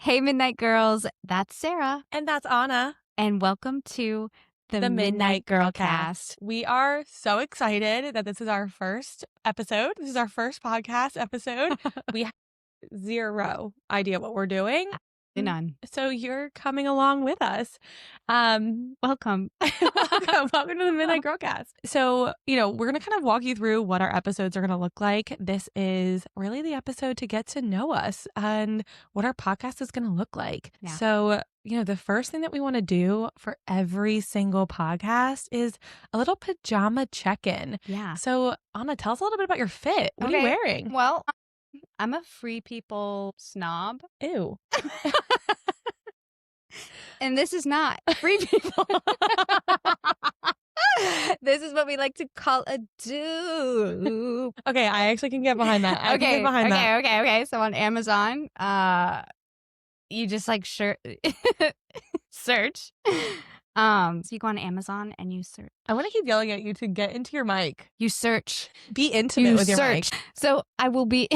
Hey, Midnight Girls. That's Sarah. And that's Anna. And welcome to the Midnight Girlcast. We are so excited that this is our first episode. This is our first podcast episode. We have zero idea what we're doing. None. So you're coming along with us. Welcome. Welcome to the Midnight Girlcast. So, we're going to kind of walk you through what our episodes are going to look like. This is really the episode to get to know us and what our podcast is going to look like. Yeah. So, the first thing that we want to do for every single podcast is a little pajama check-in. Yeah. So, Anna, tell us a little bit about your fit. What are you wearing? Well, I'm a free people snob. Ew. And this is not free people. This is what we like to call a dupe. Okay, I actually can get behind that. I can get behind that. Okay. So on Amazon, you just like search. So you go on Amazon and you search. I want to keep yelling at you to get into your mic. You search. Be intimate with your mic. So I will be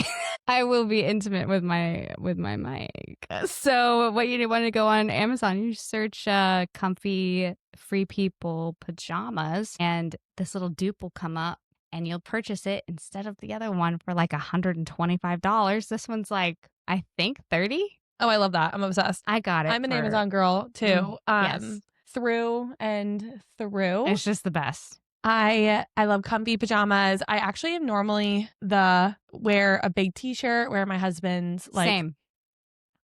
intimate with my mic. So what you want to go on Amazon, you search comfy free people pajamas, and this little dupe will come up, and you'll purchase it instead of the other one for like $125. This one's like, I think, $30. Oh, I love that. I'm obsessed. I got it. I'm an Amazon girl too. Yes. Through and through. It's just the best. I love comfy pajamas. I actually am normally wear a big t-shirt, wear my husband's Same.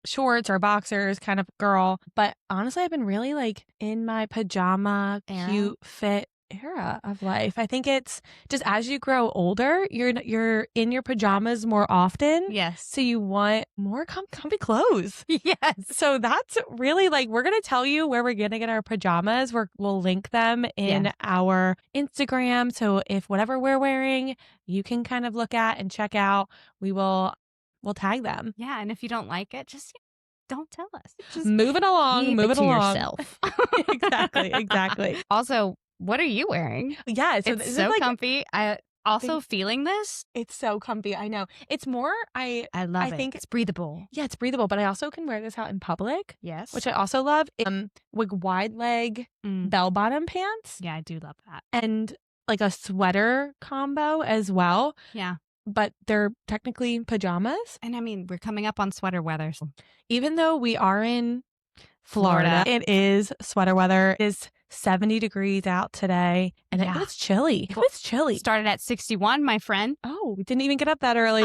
shorts or boxers kind of girl. But honestly, I've been really like in my pajama cute fit era of life. I think it's just as you grow older, you're in your pajamas more often. Yes. So you want more comfy clothes. Yes. So that's really like, we're going to tell you where we're going to get our pajamas. We'll link them in our Instagram. So if whatever we're wearing, you can kind of look at and check out, we'll tag them. Yeah. And if you don't like it, just don't tell us. Just move it along. Move it along. Yourself. Exactly. Also, what are you wearing? Yeah. So it's so comfy. I also feeling this. It's so comfy. I know. It's more, I love it. think it's breathable. Yeah, it's breathable, but I also can wear this out in public. Yes. Which I also love. With wide leg bell bottom pants. Yeah, I do love that. And like a sweater combo as well. Yeah. But they're technically pajamas. And I mean, we're coming up on sweater weather. So. Even though we are in Florida, it is sweater weather. It is 70 degrees out today, and it was chilly. It was chilly. Started at 61, my friend. Oh, we didn't even get up that early.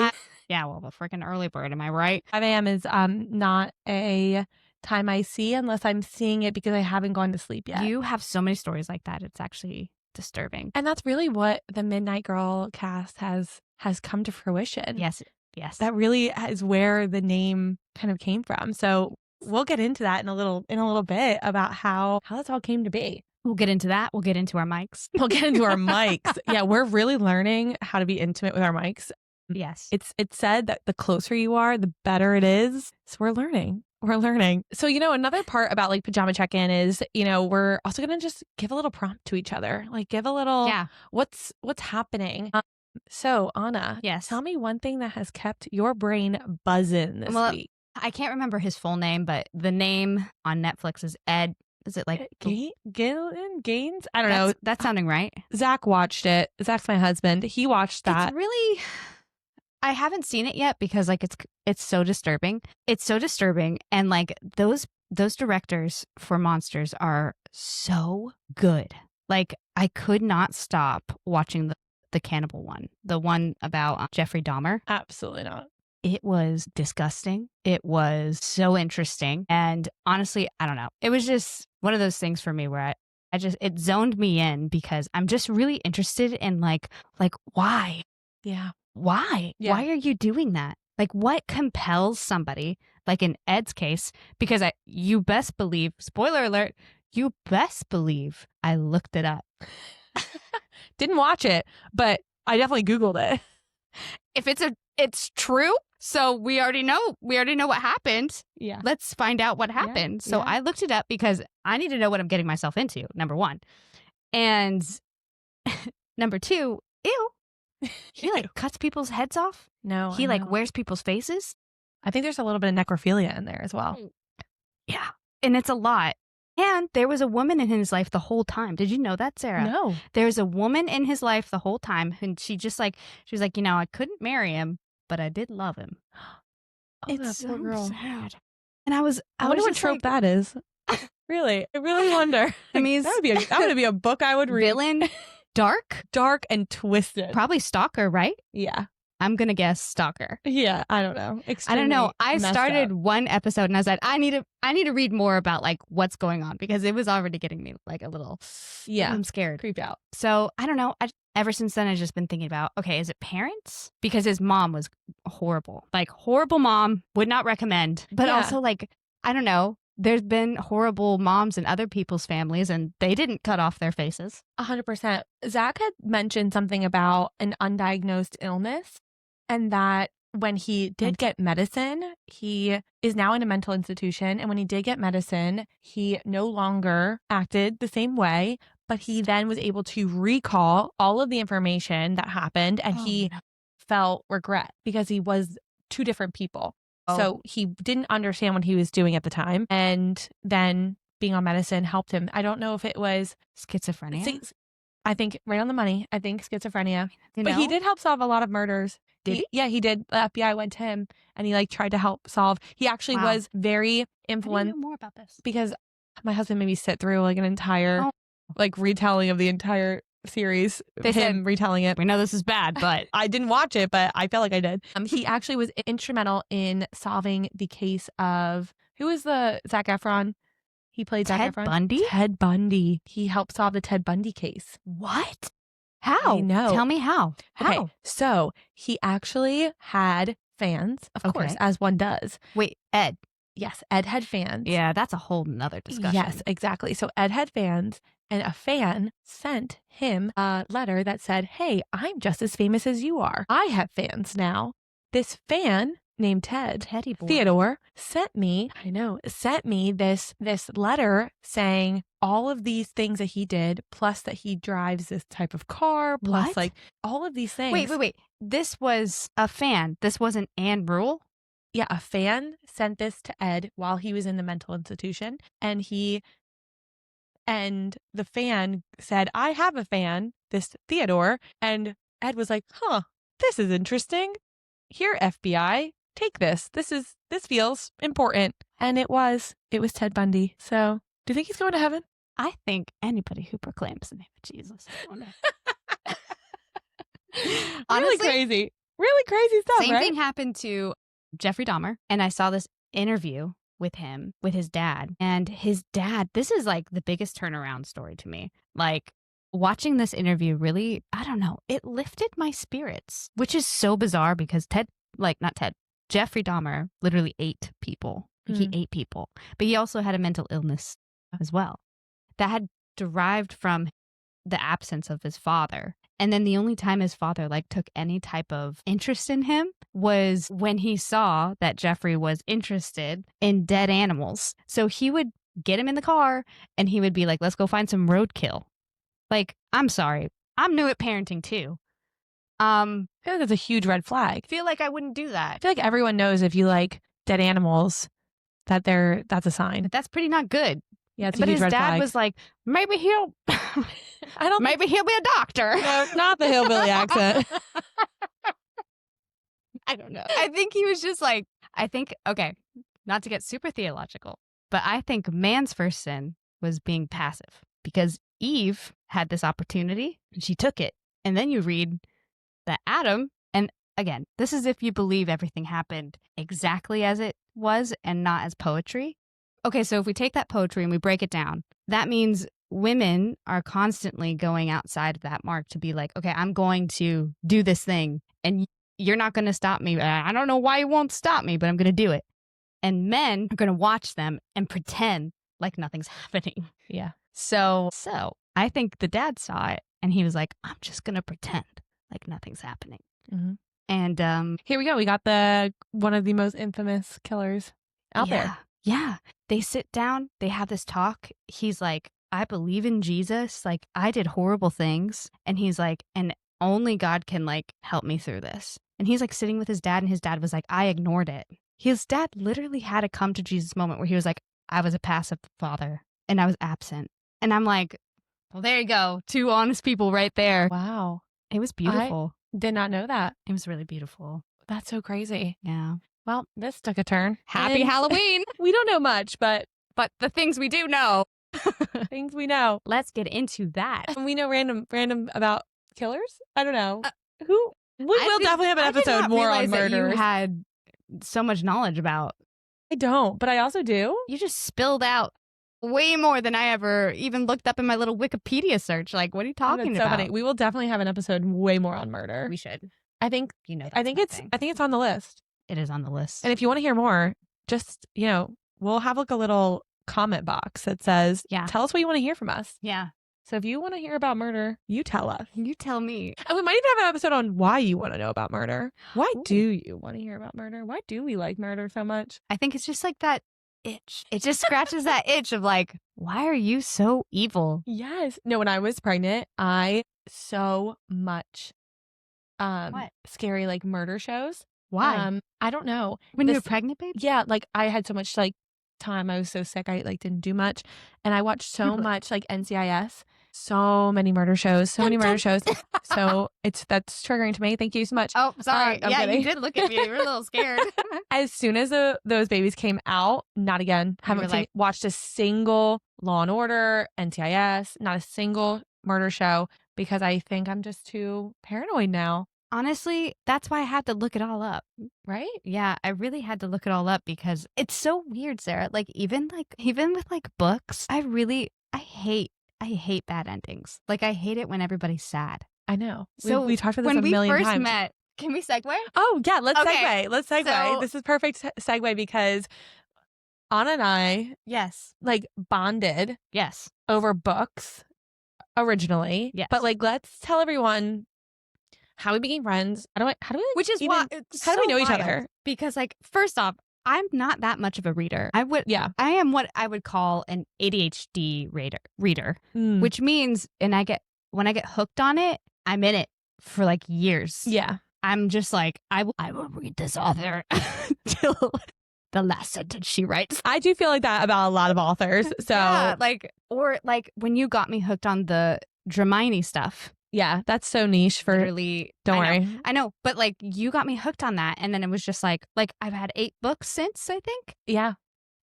Yeah, well, the freaking early bird, am I right? 5 a.m. is not a time I see unless I'm seeing it because I haven't gone to sleep yet. You have so many stories like that. It's actually disturbing. And that's really what the Midnight Girlcast has come to fruition. Yes. That really is where the name kind of came from. So we'll get into that in a little bit about how this all came to be. We'll get into that. We'll get into our mics. We'll get into our mics. Yeah, we're really learning how to be intimate with our mics. Yes. It's said that the closer you are, the better it is. So we're learning. So, another part about like pajama check-in is, we're also going to just give a little prompt to each other. Like give a little, what's happening. So Anna, tell me one thing that has kept your brain buzzing this week. I can't remember his full name, but the name on Netflix is Ed. Is it like Gein? I don't know. That's sounding right. Zach watched it. Zach's my husband. He watched that. It's really, I haven't seen it yet because like it's so disturbing. It's so disturbing, and like those directors for monsters are so good. Like I could not stop watching the cannibal one, the one about Jeffrey Dahmer. Absolutely not. It was disgusting. It was so interesting. And honestly, I don't know. It was just one of those things for me where it zoned me in because I'm just really interested in like why? Yeah. Why? Yeah. Why are you doing that? Like what compels somebody, like in Ed's case, because you best believe, spoiler alert, you best believe I looked it up. Didn't watch it, but I definitely Googled it. If it's true, so we already know what happened. Yeah. Let's find out what happened. So I looked it up because I need to know what I'm getting myself into, number one. And number two, ew. He like cuts people's heads off. No. He like wears people's faces. I think there's a little bit of necrophilia in there as well. Yeah. And it's a lot. And there was a woman in his life the whole time. Did you know that, Sarah? No. There was a woman in his life the whole time. And she was like, I couldn't marry him, but I did love him. It's so sad. And I wonder what trope that is. Really? I really wonder. I mean, that would be a book I would read. Villain, dark and twisted. Probably stalker, right? Yeah. I'm going to guess stalker. Yeah, I don't know. I don't know. I started one episode and I said, I need to read more about like what's going on because it was already getting me like a little, I'm scared. Creeped out. So I don't know. Ever since then, I've just been thinking about, okay, is it parents? Because his mom was horrible. Like horrible mom, would not recommend. But also like, I don't know. There's been horrible moms in other people's families and they didn't cut off their faces. 100%. Zach had mentioned something about an undiagnosed illness and that when he did get medicine, he is now in a mental institution. And when he did get medicine, he no longer acted the same way, but he then was able to recall all of the information that happened and he felt regret because he was two different people. So he didn't understand what he was doing at the time. And then being on medicine helped him. I don't know if it was schizophrenia. I think right on the money. I think schizophrenia. But he did help solve a lot of murders. Did he? Yeah, he did. The FBI went to him and he like tried to help solve. He actually was very influential. I didn't know more about this. Because my husband made me sit through like an entire like retelling of the entire series. They said, retelling it. We know this is bad, but I didn't watch it, but I felt like I did. He actually was instrumental in solving the case of who is the Zac Efron? He played Zac Efron. Ted Bundy? Ted Bundy. He helped solve the Ted Bundy case. What? How? I know. Tell me how. How? Okay, so he actually had fans, of course, as one does. Wait, Ed. Yes, Ed had fans. Yeah, that's a whole nother discussion. Yes, exactly. So Ed had fans, and a fan sent him a letter that said, "Hey, I'm just as famous as you are. I have fans now." This fan named Teddy boy. Theodore sent me this letter saying all of these things that he did, plus that he drives this type of car, plus like all of these things. Wait. This was a fan. This wasn't Anne Rule? Yeah, a fan sent this to Ed while he was in the mental institution, and the fan said, "I have a fan, this Theodore," and Ed was like, "Huh, this is interesting. Here, FBI, take this. This feels important." And it was Ted Bundy. So, do you think he's going to heaven? I think anybody who proclaims the name of Jesus. Honestly, really crazy stuff. Same thing happened to Jeffrey Dahmer, and I saw this interview with him, with his dad. And his dad, this is like the biggest turnaround story to me. Like watching this interview really, I don't know, it lifted my spirits, which is so bizarre because Jeffrey Dahmer literally ate people. He ate people, but he also had a mental illness as well that had derived from the absence of his father. And then the only time his father like took any type of interest in him was when he saw that Jeffrey was interested in dead animals. So he would get him in the car and he would be like, "Let's go find some roadkill." Like, I'm sorry. I'm new at parenting too. I feel like that's a huge red flag. Feel like I wouldn't do that. I feel like everyone knows if you like dead animals that's a sign. But that's pretty not good. Yeah, it's a huge red flag. But his dad was like, maybe he'll maybe he'll be a doctor. No, not the hillbilly accent. I don't know. I think he was just like, okay, not to get super theological, but I think man's first sin was being passive because Eve had this opportunity and she took it. And then you read that Adam, and again, this is if you believe everything happened exactly as it was and not as poetry. Okay, so if we take that poetry and we break it down, that means women are constantly going outside of that mark to be like, okay, I'm going to do this thing and you're not going to stop me. I don't know why you won't stop me, but I'm going to do it. And men are going to watch them and pretend like nothing's happening. Yeah. So I think the dad saw it and he was like, I'm just going to pretend like nothing's happening. Mm-hmm. And here we go. We got one of the most infamous killers out there. Yeah. They sit down, they have this talk. He's like, I believe in Jesus. Like, I did horrible things. And he's like, and only God can like help me through this. And he's like sitting with his dad, and his dad was like, I ignored it. his dad literally had a come to Jesus moment where he was like, I was a passive father and I was absent. And I'm like, well, there you go. 2 honest people right there. Wow. It was beautiful. I did not know that. It was really beautiful. That's so crazy. Yeah. Well, this took a turn. Happy Halloween. We don't know much, but the things we do know. things we know. Let's get into that. We know random about killers. I don't know. Who? We will definitely have an episode more on murder. You had so much knowledge about. I don't, but I also do. You just spilled out way more than I ever even looked up in my little Wikipedia search. Like, what are you talking about? So funny. We will definitely have an episode way more on murder. We should. I think I think it's on the list. It is on the list. And if you want to hear more, just, we'll have like a little comment box that says, tell us what you want to hear from us. Yeah. So if you want to hear about murder, you tell us. You tell me. And we might even have an episode on why you want to know about murder. Why do you want to hear about murder? Why do we like murder so much? I think it's just like that itch. It just scratches that itch of like, why are you so evil? Yes. No, when I was pregnant, I so much scary like murder shows. Why? I don't know. When you were pregnant, babe? Yeah, like I had so much like time. I was so sick. I like didn't do much. And I watched so much like NCIS. So many murder shows. So that's triggering to me. Thank you so much. Oh, sorry. I'm yeah, kidding. You did look at me. You were a little scared. As soon as those babies came out, not again. Haven't watched a single Law and Order, NCIS, not a single murder show because I think I'm just too paranoid now. Honestly, that's why I had to look it all up. Right? Yeah, I really had to look it all up because it's so weird, Sarah. Like even with like books, I hate bad endings. Like I hate it when everybody's sad. I know. So we talked about this a million times. When we first met, can we segue? Oh yeah, let's segue. Let's segue. So, this is perfect segue because Anna and I, like bonded, over books originally. Yes, but like let's tell everyone how we became friends. How do we know each other? Because like first off, I'm not that much of a reader. I am what I would call an ADHD reader, which means, when I get hooked on it, I'm in it for like years. Yeah. I'm just like, I will read this author till the last sentence she writes. I do feel like that about a lot of authors. So yeah, or when you got me hooked on the Dramini stuff. Yeah, that's so niche for literally. Don't worry. I know, but like you got me hooked on that, and then it was just like I've had 8 books since, I think. Yeah,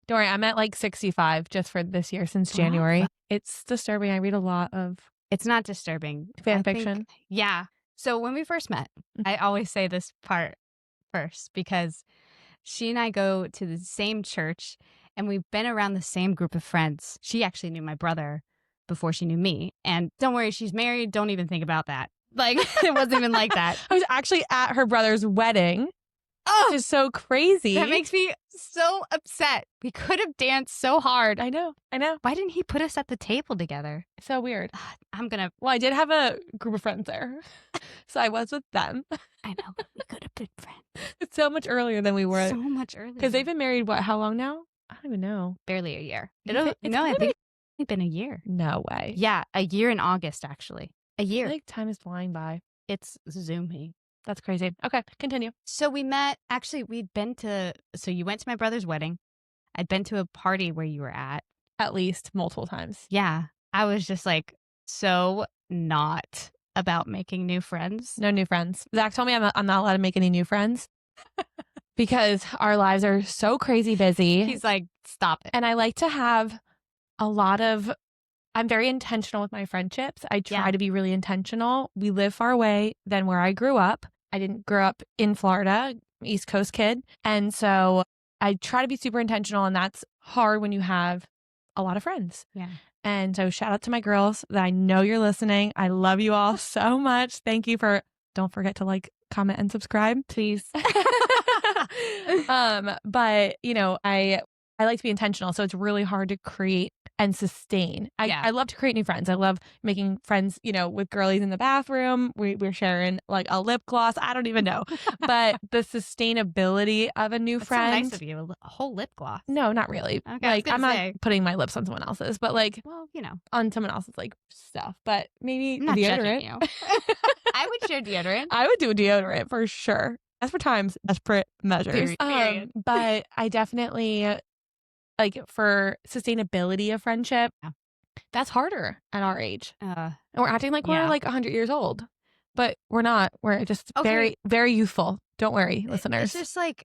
don't worry. I'm at like 65 just for this year since January. It's disturbing. I read a lot of. It's not disturbing. Fan fiction. Yeah. So when we first met, I always say this part first because she and I go to the same church, and we've been around the same group of friends. She actually knew my brother before she knew me. And don't worry, she's married. Don't even think about that. Like, it wasn't even like that. I was actually at her brother's wedding. Oh, which is so crazy. That makes me so upset. We could have danced so hard. I know. Why didn't he put us at the table together? So weird. Well, I did have a group of friends there. So I was with them. I know. We could have been friends. It's so much earlier than we were. So much earlier. Because they've been married, how long now? I don't even know. Barely a year. I think it's been a year. No way. Yeah, a year in August, actually. A year. I feel like time is flying by. It's zoomy. That's crazy. Okay, continue. So we met, actually, so you went to my brother's wedding. I'd been to a party where you were at. At least multiple times. Yeah. I was just like, so not about making new friends. No new friends. Zach told me I'm not allowed to make any new friends because our lives are so crazy busy. He's like, stop it. And I like to have I'm very intentional with my friendships. I try to be really intentional. We live far away than where I grew up. I didn't grow up in Florida, East Coast kid. And so I try to be super intentional, and that's hard when you have a lot of friends. Yeah. And so shout out to my girls that I know you're listening. I love you all so much. Thank you don't forget to like, comment, and subscribe, please. But I like to be intentional. So it's really hard to create and sustain. I love to create new friends. I love making friends, with girlies in the bathroom. We're sharing like a lip gloss. I don't even know. But the sustainability of a new friend. So nice of you. A whole lip gloss. No, not really. Okay, like I'm not putting my lips on someone else's, but like, on someone else's like stuff. But maybe I'm not deodorant. You. I would share deodorant. I would do a deodorant for sure. Desperate times, desperate measures. Period. But I definitely, like, for sustainability of friendship, that's harder at our age. And we're acting like we're like 100 years old, but we're not. We're just very, very youthful. Don't worry, listeners. It's just like,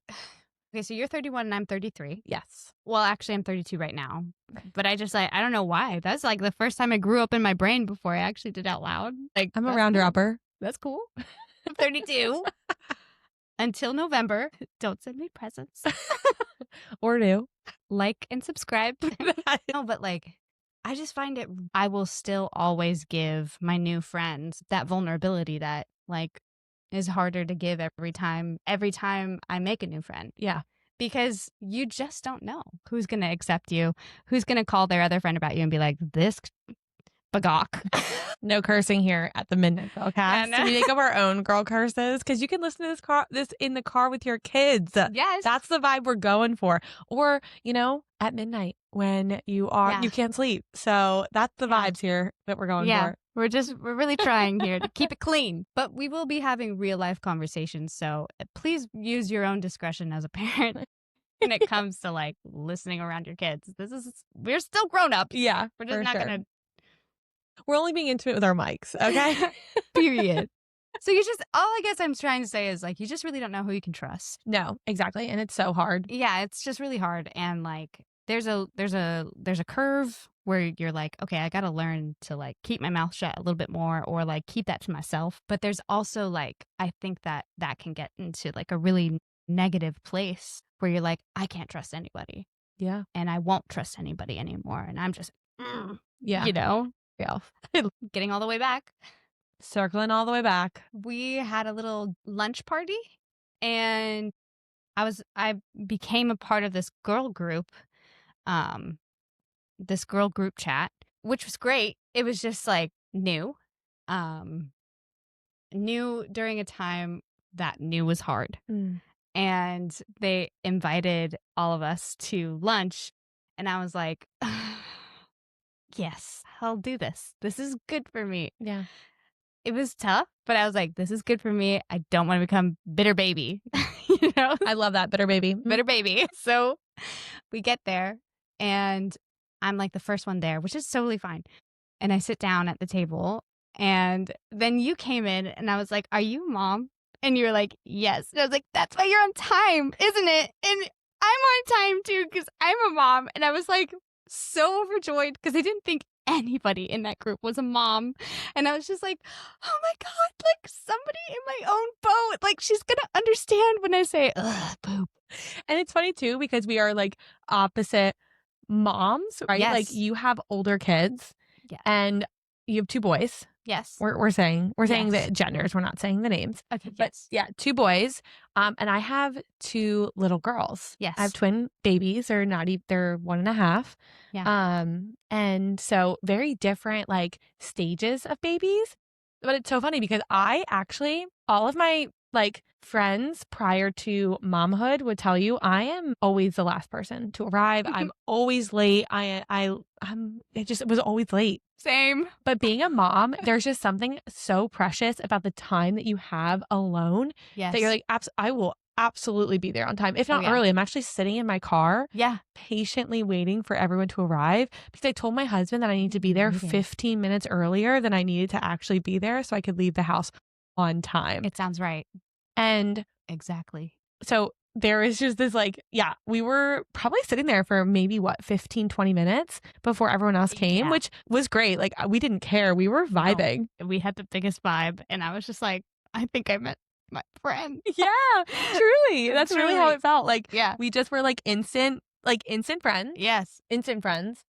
okay, so you're 31 and I'm 33. Yes. Well, actually, I'm 32 right now. But I just, like, I don't know why. That's like the first time I grew up in my brain before I actually did out loud. Like, I'm a rounder upper. That's cool. I'm 32. Until November. Don't send me presents. Or do. Like and subscribe. No, but like, I just find it, I will still always give my new friends that vulnerability that like is harder to give every time I make a new friend. Yeah. Because you just don't know who's going to accept you, who's going to call their other friend about you and be like, this bagok. No cursing here at the Midnight Girlcast. Yeah, no. We make up our own girl curses because you can listen to this in the car with your kids. Yes. That's the vibe we're going for. Or, at midnight when you can't sleep. So that's the vibes here that we're going for. We're really trying here to keep it clean. But we will be having real life conversations. So please use your own discretion as a parent when it comes to like listening around your kids. We're still grown ups. Yeah. We're just not going to. We're only being intimate with our mics, okay? Period. So all I guess I'm trying to say is like, you just really don't know who you can trust. No, exactly. And it's so hard. Yeah, it's just really hard. And like, there's a curve where you're like, okay, I got to learn to like keep my mouth shut a little bit more or like keep that to myself. But there's also like, I think that can get into like a really negative place where you're like, I can't trust anybody. Yeah. And I won't trust anybody anymore. And I'm just, yeah. Yeah. Getting all the way back. Circling all the way back. We had a little lunch party and I became a part of this girl group chat, which was great. It was just like new during a time that new was hard. And they invited all of us to lunch and I was like, yes, I'll do this. This is good for me. Yeah. It was tough, but I was like, this is good for me. I don't want to become bitter baby. I love that, bitter baby. Bitter baby. So we get there and I'm like the first one there, which is totally fine. And I sit down at the table and then you came in and I was like, are you mom? And you were like, yes. And I was like, that's why you're on time, isn't it? And I'm on time too because I'm a mom. And I was like so overjoyed because I didn't think anybody in that group was a mom. And I was just like, oh my God, like somebody in my own boat. Like she's going to understand when I say, ugh, poop. And it's funny too, because we are like opposite moms, right? Yes. Like you have older kids and you have two boys. Yes. We're saying the genders. We're not saying the names. Okay. But yeah, two boys. And I have two little girls. Yes. I have twin babies. They're 1.5. Yeah. And so very different like stages of babies. But it's so funny because I actually, all of my like friends prior to momhood would tell you I am always the last person to arrive. I'm always late. It was always late. Same. But being a mom, there's just something so precious about the time that you have alone that you're like, I will absolutely be there on time. If not early, I'm actually sitting in my car patiently waiting for everyone to arrive because I told my husband that I need to be there 15 minutes earlier than I needed to actually be there so I could leave the house on time. It sounds right. And exactly. So there is just this like, we were probably sitting there for maybe 15, 20 minutes before everyone else came, which was great. Like we didn't care. We were vibing. No, we had the biggest vibe. And I was just like, I think I met my friend. Yeah, truly. That's really how it felt. Like, we just were like instant friends. Yes. Instant friends.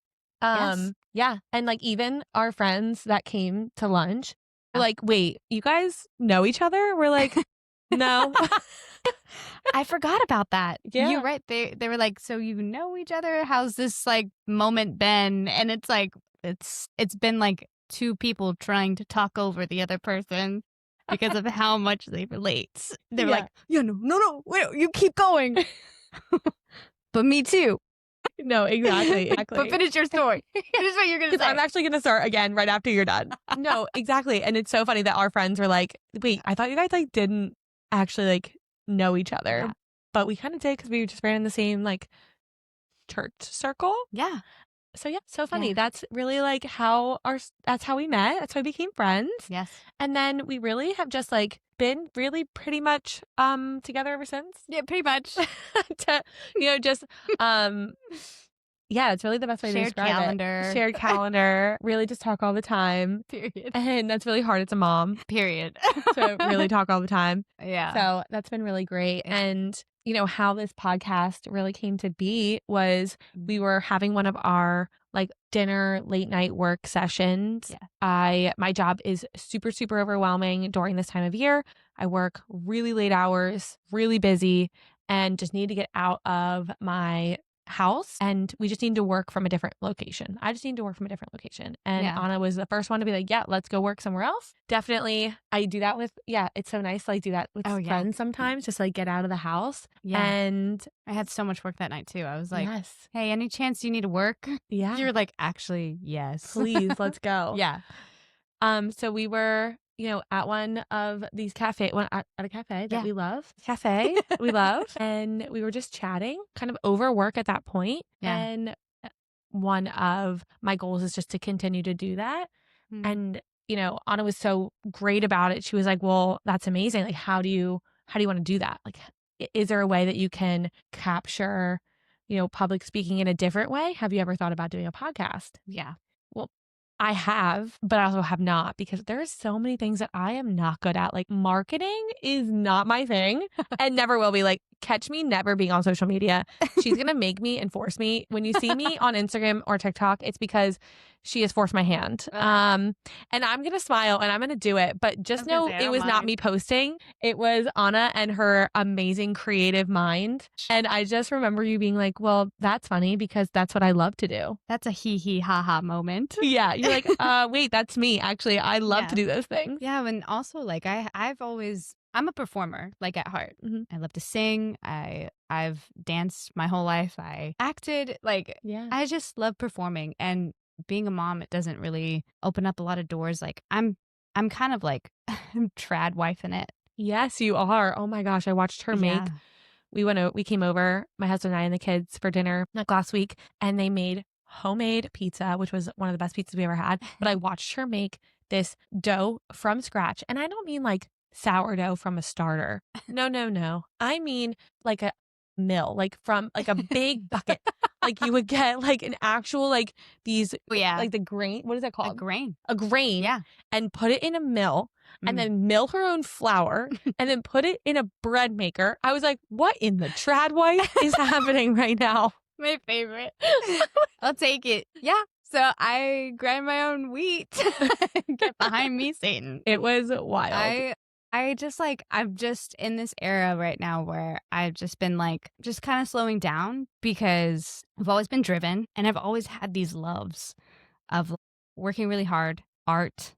Yeah. And like even our friends that came to lunch were like, wait, you guys know each other? We're like, no. I forgot about that. Yeah. You're right. They were like, so you know each other? How's this like moment been? And it's like, it's been like two people trying to talk over the other person because of how much they relate. They were like, no, wait, you keep going. But me too. No, exactly. But finish your story. Finish what you're going to say. I'm actually going to start again right after you're done. No, exactly. And it's so funny that our friends were like, wait, I thought you guys like didn't actually like know each other. Yeah. But we kind of did because we just ran in the same like church circle. Yeah. So yeah, so funny. Yeah. That's really like that's how we met. That's how we became friends. Yes. And then we really have just like been really pretty much together ever since. Yeah, pretty much. Just yeah, it's really the best way to describe calendar. it. Shared calendar. Really just talk all the time. Period. And that's really hard as a mom. Period. To really talk all the time. Yeah. So that's been really great. And how this podcast really came to be was we were having one of our like dinner late night work sessions. Yeah. My job is super, super overwhelming during this time of year. I work really late hours, really busy, and just need to get out of my house, and we just need to work from a different location. I just need to work from a different location. And Anna was the first one to be like, yeah, let's go work somewhere else. Definitely. I do that with, it's so nice to like do that with friends sometimes, just like get out of the house. Yeah. And I had so much work that night too. I was like, yes. Hey, any chance you need to work? Yeah. You were like, actually, yes. Please, let's go. Yeah. So we were at one of these at a cafe that we love. Cafe we love. And we were just chatting kind of over work at that point. Yeah. And one of my goals is just to continue to do that. Mm-hmm. And, Anna was so great about it. She was like, well, that's amazing. Like, how do you want to do that? Like, is there a way that you can capture, public speaking in a different way? Have you ever thought about doing a podcast? Yeah. Well, I have, but I also have not, because there's so many things that I am not good at. Like marketing is not my thing and never will be. Like catch me never being on social media. She's going to make me and force me. When you see me on Instagram or TikTok, it's because she has forced my hand. And I'm going to smile and I'm going to do it. But just know it was not me posting. It was Anna and her amazing creative mind. And I just remember you being like, well, that's funny because that's what I love to do. That's a hee hee ha ha moment. Yeah. You're like, wait, that's me. Actually, I love to do those things. Yeah. And also like I'm a performer, like at heart. Mm-hmm. I love to sing. I've danced my whole life. I acted. Like, I just love performing. And being a mom, it doesn't really open up a lot of doors. Like, I'm kind of like I'm trad wife in it. Yes, you are. Oh my gosh, I watched her make. We came over, my husband and I and the kids for dinner like last week, and they made homemade pizza, which was one of the best pizzas we ever had. But I watched her make this dough from scratch, and I don't mean like sourdough from a starter. No. I mean like a mill, like from like a big bucket. Like you would get like an actual like these like the grain. What is that called? A grain. Yeah. And put it in a mill and then mill her own flour and then put it in a bread maker. I was like, what in the trad wife is happening right now? My favorite. I'll take it. Yeah. So I grind my own wheat. Get behind me, Satan. It was wild. I'm just in this era right now where I've just been like, just kind of slowing down because I've always been driven and I've always had these loves of working really hard, art,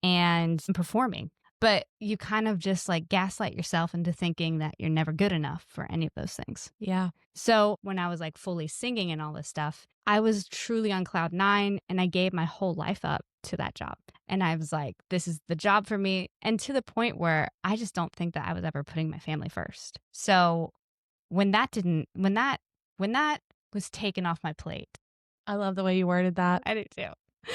and performing. But you kind of just like gaslight yourself into thinking that you're never good enough for any of those things. Yeah. So when I was like fully singing and all this stuff, I was truly on cloud 9 and I gave my whole life up to that job. And I was like, this is the job for me. And to the point where I just don't think that I was ever putting my family first. So when that was taken off my plate. I love the way you worded that. I do too.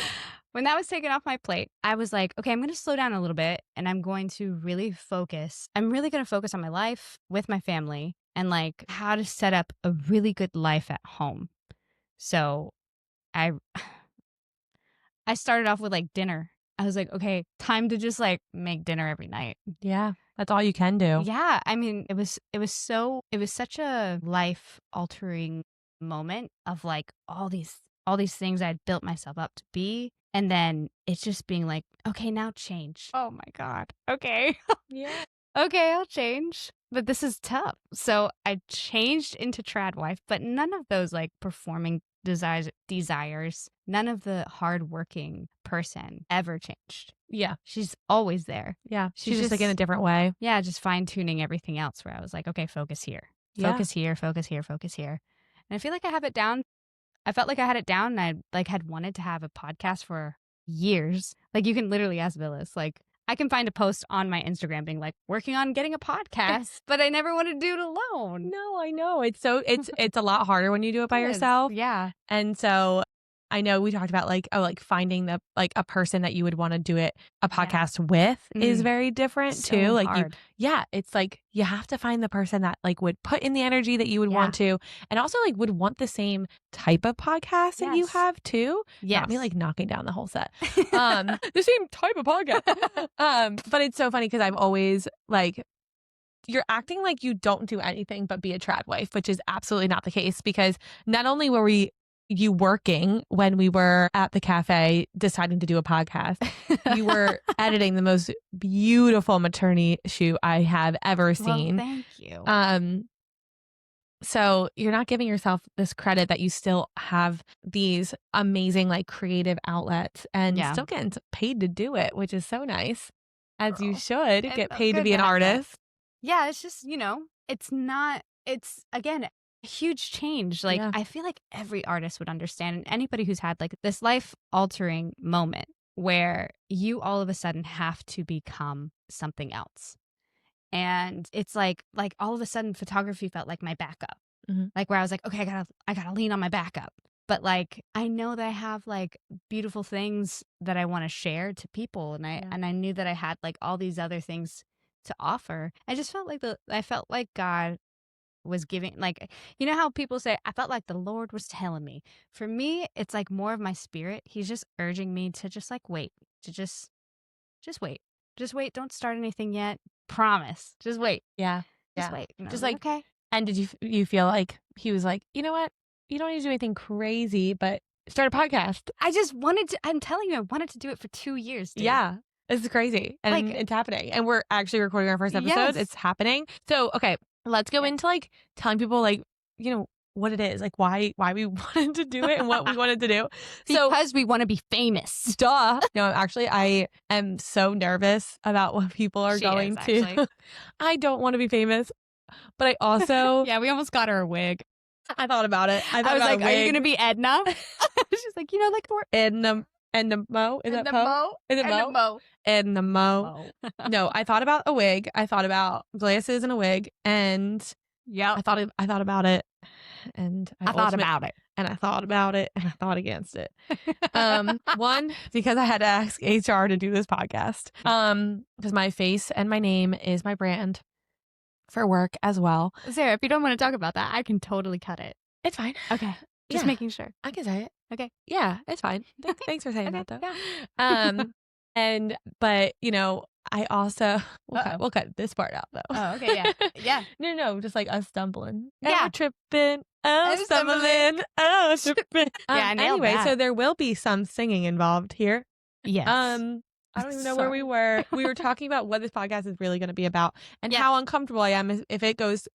When that was taken off my plate, I was like, okay, I'm going to slow down a little bit and I'm going to really focus. I'm really going to focus on my life with my family and like how to set up a really good life at home. So I started off with like dinner. I was like, okay, time to just like make dinner every night. Yeah. That's all you can do. Yeah. I mean, it was such a life altering moment of like all these things I'd built myself up to be. And then it's just being like, okay, now change. Oh my God. Okay. Yeah. Okay, I'll change. But this is tough. So I changed into trad wife, but none of those like performing desires, none of the hardworking person ever changed. Yeah. She's always there. Yeah. She's just like in a different way. Yeah. Just fine tuning everything else where I was like, okay, focus here. Focus here, focus here, focus here. And I feel like I have it down. I felt like I had it down and I like had wanted to have a podcast for years. Like you can literally ask Billis. Like I can find a post on my Instagram being like, working on getting a podcast, but I never want to do it alone. No, I know. It's a lot harder when you do it by yourself. Yeah. And so I know we talked about like finding the a person that you would want to do a podcast with is very different so too. Like hard. It's like you have to find the person that like would put in the energy that you would want to, and also like would want the same type of podcast that you have too. Not me like knocking down the whole set. The same type of podcast. But it's so funny because I'm always like, you're acting like you don't do anything but be a trad wife, which is absolutely not the case, because not only were you working when we were at the cafe deciding to do a podcast, you were editing the most beautiful maternity shoot I have ever seen. Well, thank you. So you're not giving yourself this credit that you still have these amazing like creative outlets and still getting paid to do it, which is so nice. As you should get paid to be an artist. Yeah, it's just, it's again, a huge change. Like, I feel like every artist would understand, and anybody who's had like this life altering moment where you all of a sudden have to become something else. And it's like all of a sudden photography felt like my backup. Like where I was like, okay, I gotta lean on my backup. But like, I know that I have like beautiful things that I want to share to people. And I knew that I had like all these other things to offer. I just felt like God was giving, like, you know how people say, I felt like the Lord was telling me. For me, it's like more of my spirit. He's just urging me to just like wait, to just wait. Just wait. Don't start anything yet. Promise. Just wait. Just wait. Just like, okay. And did you feel like he was like, you know what? You don't need to do anything crazy, but start a podcast. I just wanted to, I'm telling you, I wanted to do it for 2 years, dude. Yeah. It's crazy. And like, it's happening. And we're actually recording our first episode. Yes. It's happening. So, okay, let's go into like telling people like, what it is, like why we wanted to do it and what we wanted to do. Because we want to be famous. Duh. No, actually, I am so nervous about what people are going to. I don't want to be famous, but I also... Yeah, we almost got her a wig. I thought about it. I was like, are you going to be Edna? She's like, like the word Edna. Mo? Is that Mo? Is it Mo? Edna Mo. No, I thought about a wig. I thought about glasses and a wig. And I thought about it. And I thought about it. And I thought about it. And I thought against it. One, because I had to ask HR to do this podcast. Because my face and my name is my brand for work as well. Sarah, if you don't want to talk about that, I can totally cut it. It's fine. Okay. Just making sure. I can say it. Okay. Yeah, it's fine. Thanks for saying that though. Yeah. But I also we'll cut this part out though. Oh, okay, yeah. Yeah. No, just like us stumbling. Yeah. Tripping. Oh, stumbling. Oh, tripping. Yeah, anyway, so there will be some singing involved here. Yes. I don't even know where we were. We were talking about what this podcast is really going to be about and how uncomfortable I am if it goes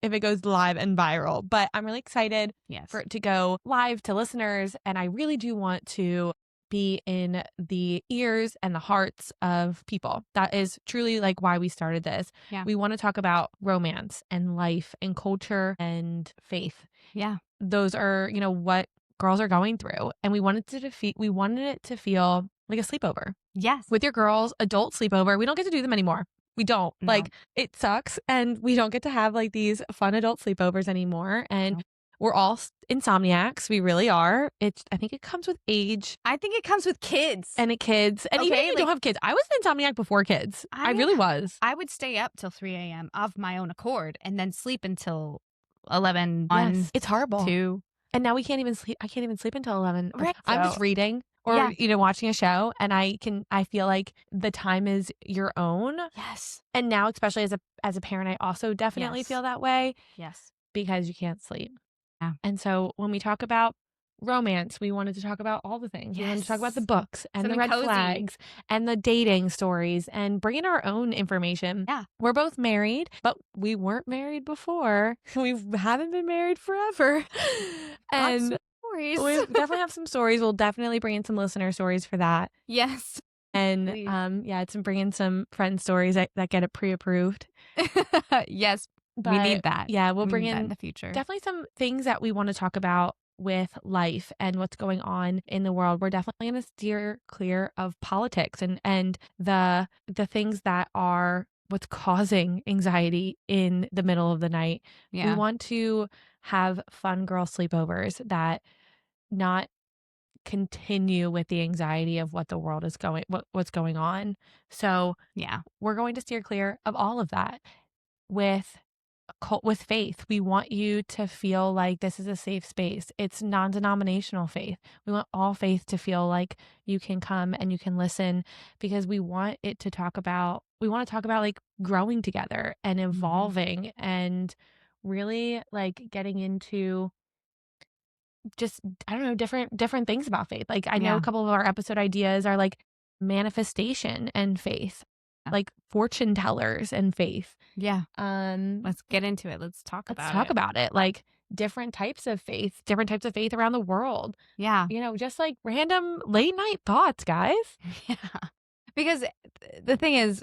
live and viral. But I'm really excited for it to go live to listeners. And I really do want to be in the ears and the hearts of people. That is truly like why we started this. Yeah. We want to talk about romance and life and culture and faith. Yeah. Those are, what girls are going through. And we wanted it to feel like a sleepover. Yes. With your girls, adult sleepover. We don't get to do them anymore. We don't. No. Like, it sucks. And we don't get to have like these fun adult sleepovers anymore. And we're all insomniacs. We really are. I think it comes with age. I think it comes with kids. And even if you don't have kids. I was an insomniac before kids. I really was. I would stay up till 3 a.m. of my own accord and then sleep until 11, 1. It's horrible. 2. And now we can't even sleep. I can't even sleep until 11. Right. I'm just reading or, watching a show. And I feel like the time is your own. Yes. And now, especially as a parent, I also definitely feel that way. Yes. Because you can't sleep. Yeah. And so when we talk about romance, we wanted to talk about all the things. Yes. We wanted to talk about the books and Something the red cozy. flags and the dating stories and bring in our own information. Yeah. We're both married, but we weren't married before. We haven't been married forever. And stories. we definitely have some stories. We'll definitely bring in some listener stories for that. Yes. And it's bring in some friend stories that get it pre-approved. Yes. But, we need that. Yeah, we'll bring that in in the future. Definitely some things that we want to talk about with life and what's going on in the world, we're definitely going to steer clear of politics and the things that are what's causing anxiety in the middle of the night. We want to have fun girl sleepovers that not continue with the anxiety of what the world is what's going on. So we're going to steer clear of all of that with faith. We want you to feel like this is a safe space. It's non-denominational faith. We want all faith to feel like you can come and you can listen, because we want to talk about like growing together and evolving and really like getting into just, I don't know, different things about faith. Like I know a couple of our episode ideas are like manifestation and faith, like fortune tellers and faith. Yeah. Let's get into it. Let's talk about it. Like different types of faith around the world. Yeah. You know, just like random late night thoughts, guys. Yeah. Because the thing is,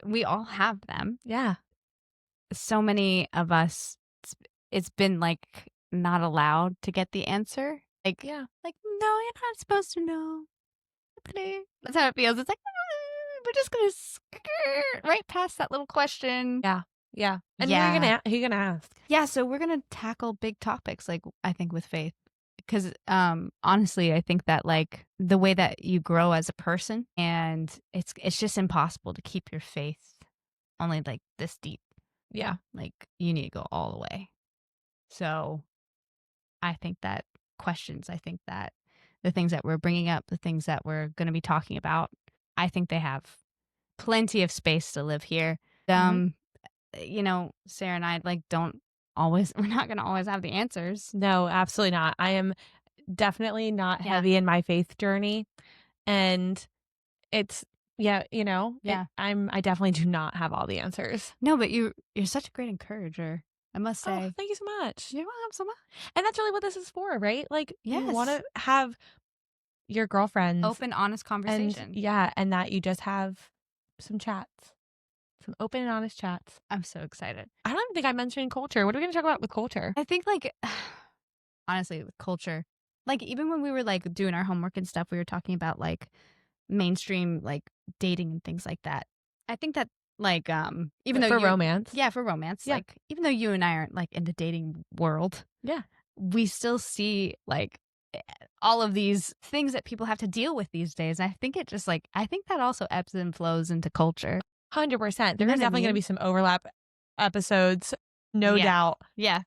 we all have them. Yeah. So many of us, it's been like not allowed to get the answer. Like, no, you're not supposed to know. Okay. That's how it feels. It's like, we're just going to skirt right past that little question. Yeah. Yeah. And who are you gonna ask? Yeah. So we're going to tackle big topics, like, I think, with faith. Because honestly, I think that like the way that you grow as a person, and it's just impossible to keep your faith only like this deep. Yeah. Like you need to go all the way. So I think that the things that we're bringing up, the things that we're going to be talking about, I think they have plenty of space to live here. You know, Sarah and I like we're not going to always have the answers. No, absolutely not. I am definitely not heavy in my faith journey, and it's I definitely do not have all the answers. No, but you're such a great encourager, I must say. Oh, thank you so much. You're welcome so much. And that's really what this is for, right? Like, you want to have your girlfriends open, honest conversation. And that you just have some chats. Some open and honest chats. I'm so excited. I don't even think I mentioned culture. What are we going to talk about with culture? I think like, honestly, with culture, like even when we were like doing our homework and stuff, we were talking about like mainstream like dating and things like that. I think that like even though for romance. Yeah, for romance. Yeah. Like even though you and I aren't like in the dating world. Yeah. We still see like all of these things that people have to deal with these days. And I think that also ebbs and flows into culture. 100%. There's definitely going to be some overlap episodes, no doubt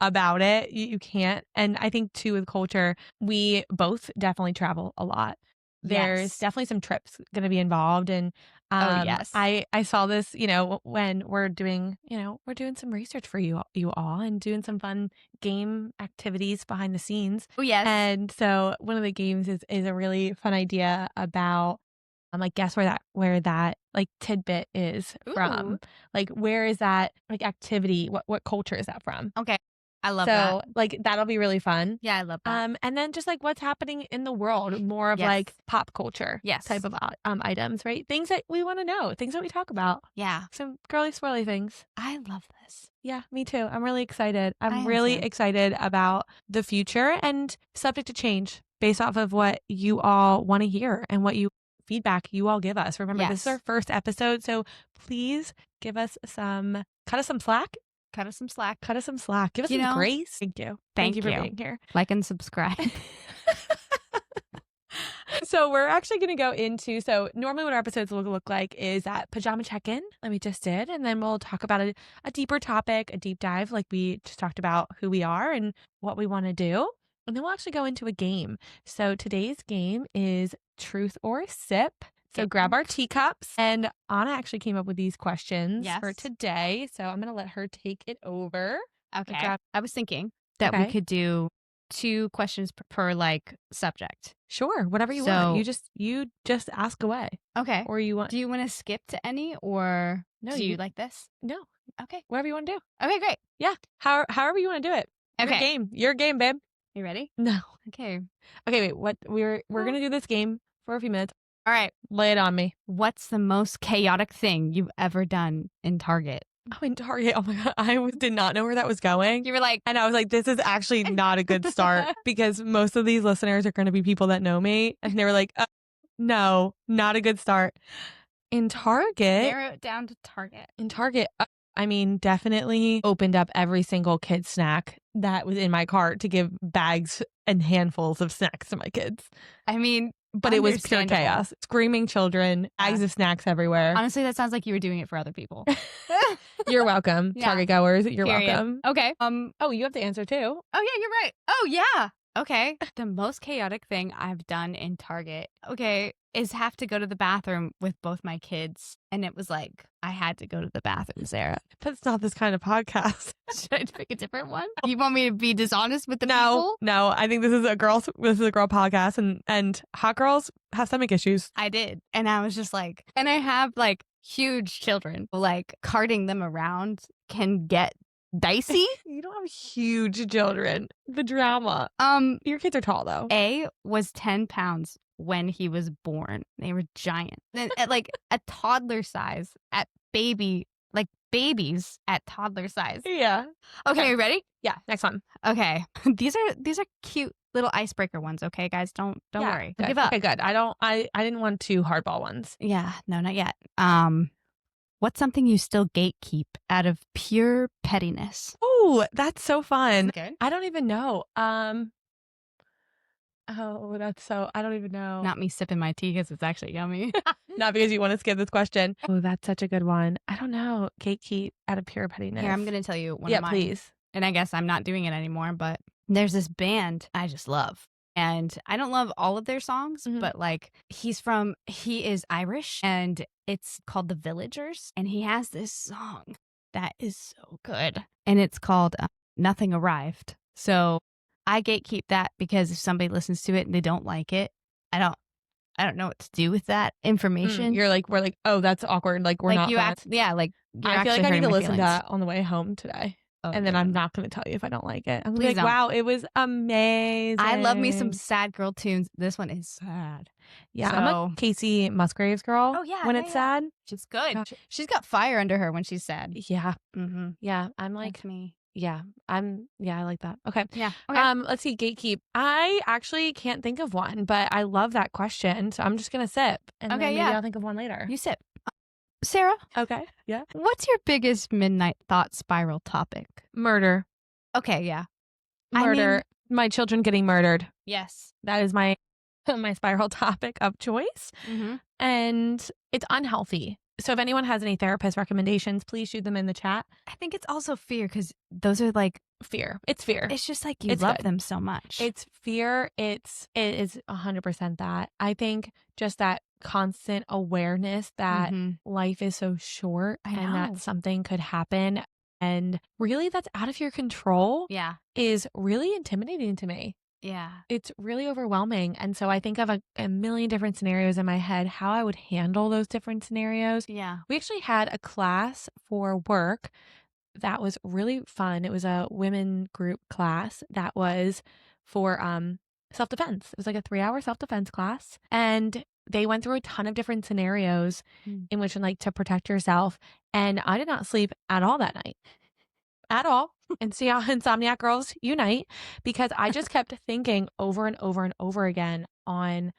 about it. You can't. And I think too with culture, we both definitely travel a lot. There's definitely some trips going to be involved. And I saw this, when we're doing some research for you all and doing some fun game activities behind the scenes. Oh, yes. And so one of the games is a really fun idea about like guess where that like tidbit is from. Like where is that like activity? What culture is that from? Okay. I love that. So like that'll be really fun. Yeah, I love that. And then just like what's happening in the world, more of like pop culture type of items, right? Things that we want to know, things that we talk about. Yeah. Some girly swirly things. I love this. Yeah, me too. I'm really excited. I'm really excited about the future and subject to change based off of what you all want to hear and what feedback you all give us. Remember, this is our first episode, so please give us cut us some slack. Cut us some slack. Give us some grace. Thank you. Thank you for being here. Like and subscribe. So we're actually going to go into, normally what our episodes will look like is that pajama check-in like we just did. And then we'll talk about a deeper topic, a deep dive, like we just talked about who we are and what we want to do. And then we'll actually go into a game. So today's game is Truth or Sip. So grab our teacups. And Anna actually came up with these questions for today. So I'm going to let her take it over. Okay. I was thinking that we could do 2 questions per like subject. Sure. Whatever you want. You just ask away. Okay. Or do you want to skip to any, or do you like this? No. Okay. Whatever you want to do. Okay, great. Yeah. However you want to do it. Okay. Your game, babe. You ready? No. Okay. Okay, wait. We're going to do this game for a few minutes. All right. Lay it on me. What's the most chaotic thing you've ever done in Target? Oh, in Target. Oh my God. Did not know where that was going. You were like, and I was like, this is actually not a good start because most of these listeners are going to be people that know me. And they were like, no, not a good start. In Target. Narrow it down to Target. In Target, I mean, definitely opened up every single kid snack that was in my cart to give bags and handfuls of snacks to my kids. I mean, but it was pure chaos. Screaming children, bags of snacks everywhere. Honestly, that sounds like you were doing it for other people. You're welcome. Yeah. Target goers, you're Period. welcome. Okay. Oh, you have the answer too. Oh, yeah, you're right. Oh, yeah. Okay. The most chaotic thing I've done in Target, is have to go to the bathroom with both my kids. And it was like, I had to go to the bathroom, Sarah. That's not this kind of podcast. Should I pick a different one? You want me to be dishonest with the people? No, I think this is a girl podcast and hot girls have stomach issues. I did. And I was just like, and I have like huge children, like carting them around can get dicey. You don't have huge children. The drama. Your kids are tall though. A was 10 pounds when he was born. They were giant. Then at like a toddler size, at babies at toddler size. Yeah. Okay, you ready? Yeah, next one. Okay. These are cute little icebreaker ones, okay, guys? Don't worry. Good. Give up. Okay, good. I didn't want two hardball ones. Yeah, no, not yet. What's something you still gatekeep out of pure pettiness? Oh, that's so fun. Good. I don't even know. Oh, I don't even know. Not me sipping my tea because it's actually yummy. Not because you want to skip this question. Oh, that's such a good one. I don't know. Gatekeep out of pure pettiness. Here, I'm going to tell you one of mine. Yeah, please. And I guess I'm not doing it anymore, but there's this band I just love. And I don't love all of their songs, but like he is Irish and it's called The Villagers. And he has this song that is so good. And it's called Nothing Arrived. So I gatekeep that because if somebody listens to it and they don't like it, I don't know what to do with that information. We're like, oh, that's awkward. Like we're not. Like I feel like I need to listen feelings. to that on the way home today. Oh, and then I'm not going to tell you if I don't like it. I'm Please like, don't. wow, it was amazing. I love me some sad girl tunes. This one is sad. Yeah, I'm a Casey Musgraves girl. Oh yeah, when it's sad, she's good. Gosh. She's got fire under her when she's sad. Yeah, yeah. I'm like That's me. Yeah, I like that. Okay. Yeah. Okay. Let's see. Gatekeep. I actually can't think of one, but I love that question, so I'm just gonna sip, and then maybe I'll think of one later. You sip. Sarah. Okay. Yeah. What's your biggest midnight thought spiral topic? Murder. Okay. Yeah. Murder. My children getting murdered. Yes. That is my spiral topic of choice, and it's unhealthy. So if anyone has any therapist recommendations, please shoot them in the chat. I think it's also fear because those are like fear. It's fear. It's just like you love them so much. It's fear. It is 100% that. I think just that constant awareness that life is so short and that something could happen and really that's out of your control. Yeah. Is really intimidating to me. Yeah. It's really overwhelming. And so I think of a million different scenarios in my head, how I would handle those different scenarios. Yeah. We actually had a class for work that was really fun. It was a women group class that was for self-defense. It was like a 3-hour self-defense class. And they went through a ton of different scenarios in which like to protect yourself. And I did not sleep at all that night. At all. And see how Insomniac Girls unite, because I just kept thinking over and over and over again on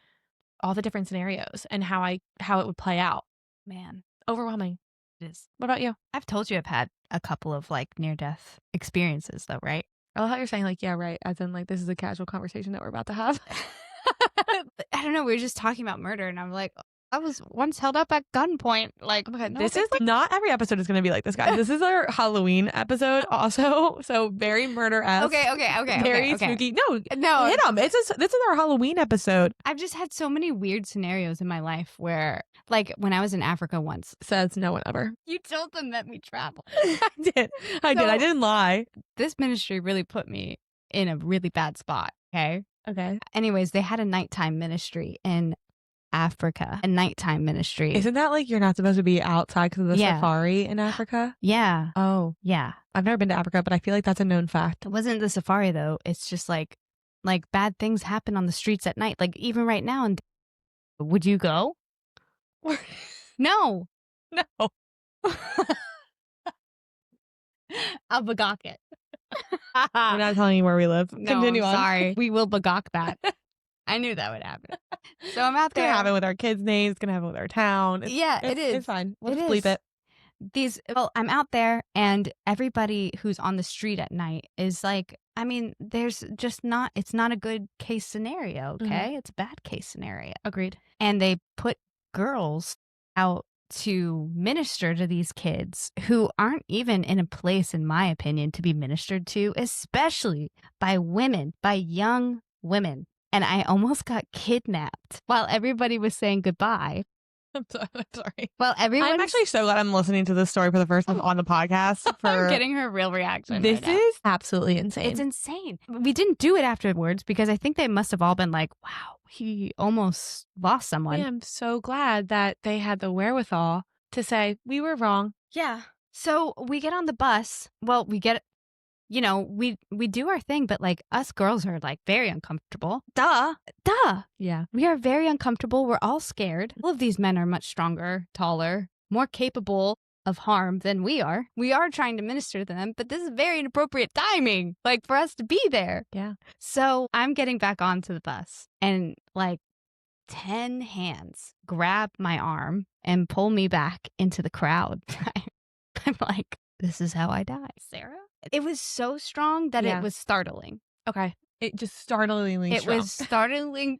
all the different scenarios and how it would play out. Man, overwhelming. It is. What about you? I've told you I've had a couple of like near-death experiences though, right? I love how you're saying like, yeah, right. As in like, this is a casual conversation that we're about to have. I don't know. We were just talking about murder and I'm like, I was once held up at gunpoint. Like, oh my God, this is like, not every episode is going to be like this, guys. This is our Halloween episode also. So very murder-esque. Okay. Very spooky. No, hit them. This is our Halloween episode. I've just had so many weird scenarios in my life where, like, when I was in Africa once. Says no one ever. You told them let me travel. I did. I didn't lie. This ministry really put me in a really bad spot. Okay. Anyways, they had a nighttime ministry in Africa, a nighttime ministry. Isn't that like you're not supposed to be outside because of the safari in Africa? Yeah. Oh. Yeah. I've never been to Africa, but I feel like that's a known fact. It wasn't the safari though. It's just like bad things happen on the streets at night. Like even right now. And would you go? No. I'll bagok it. I'm not telling you where we live. No, Continue on. sorry. We will bagok that. I knew that would happen. So I'm out there. It's gonna happen with our kids' names. It's gonna happen with our town. It is. It's fine. We'll just bleep it. I'm out there, and everybody who's on the street at night is like, I mean, there's just not, it's not a good case scenario, okay? It's a bad case scenario. Agreed. And they put girls out to minister to these kids who aren't even in a place, in my opinion, to be ministered to, especially by women, by young women. And I almost got kidnapped while everybody was saying goodbye. I'm sorry. Well, I'm actually so glad I'm listening to this story for the first time on the podcast. I'm getting her real reaction. This is absolutely insane. It's insane. We didn't do it afterwards because I think they must have all been like, wow, he almost lost someone. I am so glad that they had the wherewithal to say, we were wrong. Yeah. So we get on the bus. Well, we get, we do our thing, but like us girls are like very uncomfortable. Duh. Yeah. We are very uncomfortable. We're all scared. All of these men are much stronger, taller, more capable of harm than we are. We are trying to minister to them, but this is very inappropriate timing, like for us to be there. Yeah. So I'm getting back onto the bus and like 10 hands grab my arm and pull me back into the crowd. I'm like, this is how I die. Sarah? It was so strong that it was startling. Okay. It just startlingly It strong. was startlingly.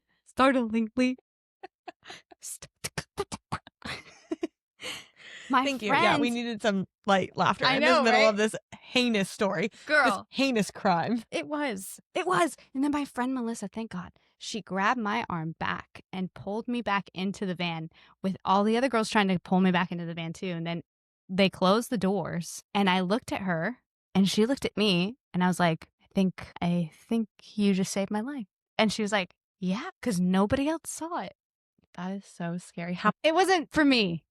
Thank you. Yeah, we needed some light laughter in the middle of this heinous story. Girl. This heinous crime. It was. And then my friend Melissa, thank God, she grabbed my arm back and pulled me back into the van with all the other girls trying to pull me back into the van too. And then they closed the doors and I looked at her and she looked at me and I was like, I think you just saved my life. And she was like, yeah, because nobody else saw it. That is so scary. It wasn't for me.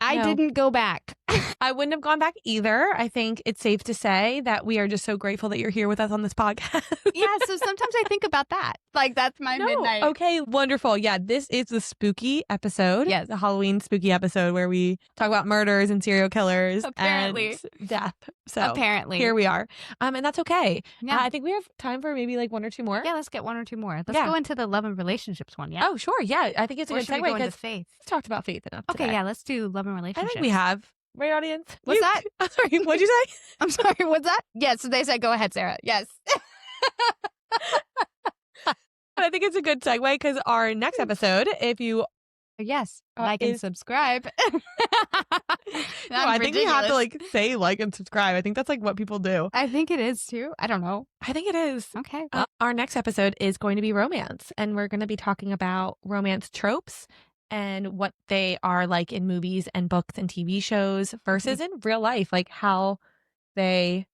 I didn't go back. I wouldn't have gone back either. I think it's safe to say that we are just so grateful that you're here with us on this podcast. Yeah, so sometimes I think about that. Like, that's my midnight. Okay, wonderful. Yeah, this is the spooky episode. Yes. The Halloween spooky episode where we talk about murders and serial killers Apparently. and death. So apparently. Here we are. And that's okay. Yeah. I think we have time for maybe like one or two more. Yeah, let's get one or two more. Let's go into the love and relationships one, yeah? Oh, sure. Yeah, I think it's a good segue because faith. We've talked about faith enough Okay, today. yeah, let's do love and relationships. I think we have. Right, audience? What's that? I'm sorry, what'd you say? I'm sorry, what's that? Yeah, so they said, go ahead, Sarah. Yes. I think it's a good segue because our next episode, if you... Yes, like and subscribe. I think we have to say like and subscribe. I think that's like what people do. I think it is too. I don't know. I think it is. Okay. Our next episode is going to be romance, and we're going to be talking about romance tropes and what they are like in movies and books and TV shows versus in real life, like how they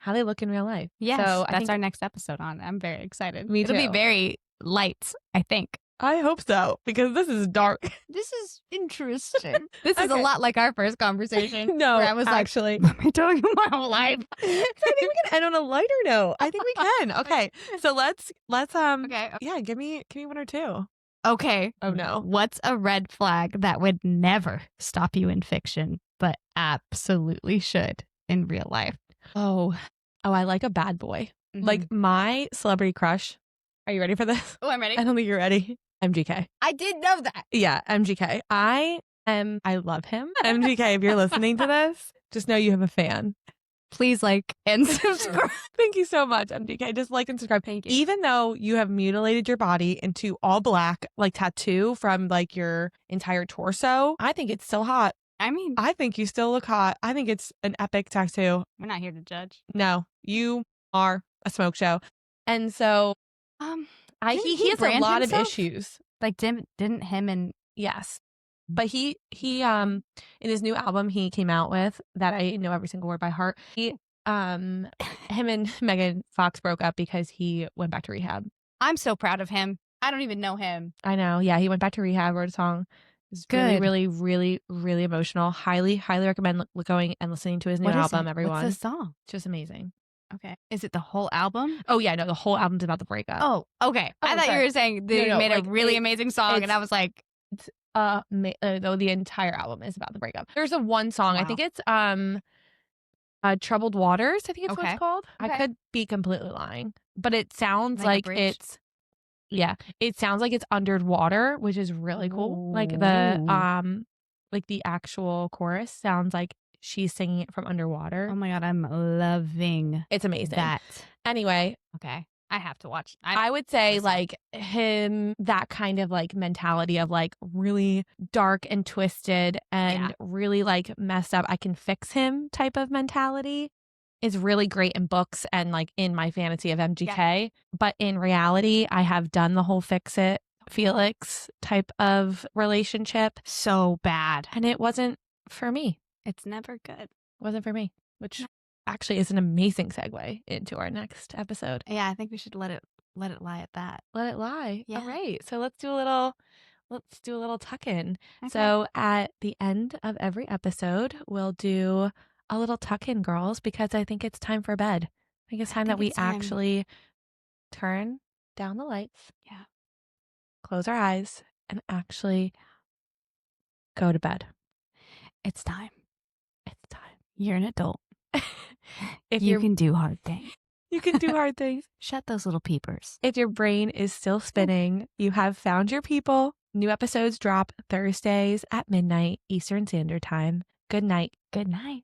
look in real life. Yes, so that's our next episode on. I'm very excited. Me too. It'll be very light, I think. I hope so, because this is dark. This is interesting. This is a lot like our first conversation. No, where I was actually. Like, let me tell you my whole life. So I think we can end on a lighter note. I think we can. Okay. So let's okay. Yeah, give me one or two. Okay. Oh no. What's a red flag that would never stop you in fiction, but absolutely should in real life? Oh, I like a bad boy. Mm-hmm. Like my celebrity crush. Are you ready for this? Oh, I'm ready. I don't think you're ready. MGK. I did know that. Yeah, MGK. I love him. MGK, if you're listening to this, just know you have a fan. Please like and subscribe. Thank you so much, MGK. Just like and subscribe. Thank you. Even though you have mutilated your body into all black, like tattoo from like your entire torso, I think it's still hot. I mean, I think you still look hot. I think it's an epic tattoo. We're not here to judge. No, you are a smoke show. And so, he has a lot of issues. Like didn't him and yes, but he in his new album he came out with that I know every single word by heart. Him and Megan Fox broke up because he went back to rehab. I'm so proud of him. I don't even know him. I know. Yeah, he went back to rehab, wrote a song. It's really, really, really, really emotional. Highly, highly recommend going and listening to his new album, everyone. What's the song? Just amazing. Okay. Is it the whole album? Oh, yeah. No, the whole album's about the breakup. Oh, okay. I thought you were saying they made a really amazing song, and I was like... the entire album is about the breakup. There's one song. Wow. I think it's... Troubled Waters, I think it's what Okay. it's called. Okay. I could be completely lying, but it sounds Like a like bridge? it's it sounds like it's underwater, which is really cool. Like Ooh. the actual chorus sounds like she's singing it from underwater. Oh my God, I'm loving It's amazing. that. Anyway, Okay. I have to watch. I would say listen. like him, that kind of like mentality of like really dark and twisted and really like messed up, I can fix him type of mentality is really great in books and like in my fantasy of MGK. Yeah. But in reality, I have done the whole fix it Felix type of relationship. So bad. And it wasn't for me. It's never good. It wasn't for me, which actually is an amazing segue into our next episode. Yeah, I think we should let it lie at that. Let it lie. Yeah. All right. So let's do a little tuck in. Okay. So at the end of every episode, we'll do a little tuck in, girls, because I think it's time for bed. I think it's time that we actually turn down the lights. Yeah. Close our eyes and actually go to bed. It's time. It's time. You're an adult. If you can do hard things. You can do hard things. Shut those little peepers. If your brain is still spinning, you have found your people. New episodes drop Thursdays at midnight Eastern Standard Time. Good night. Good night.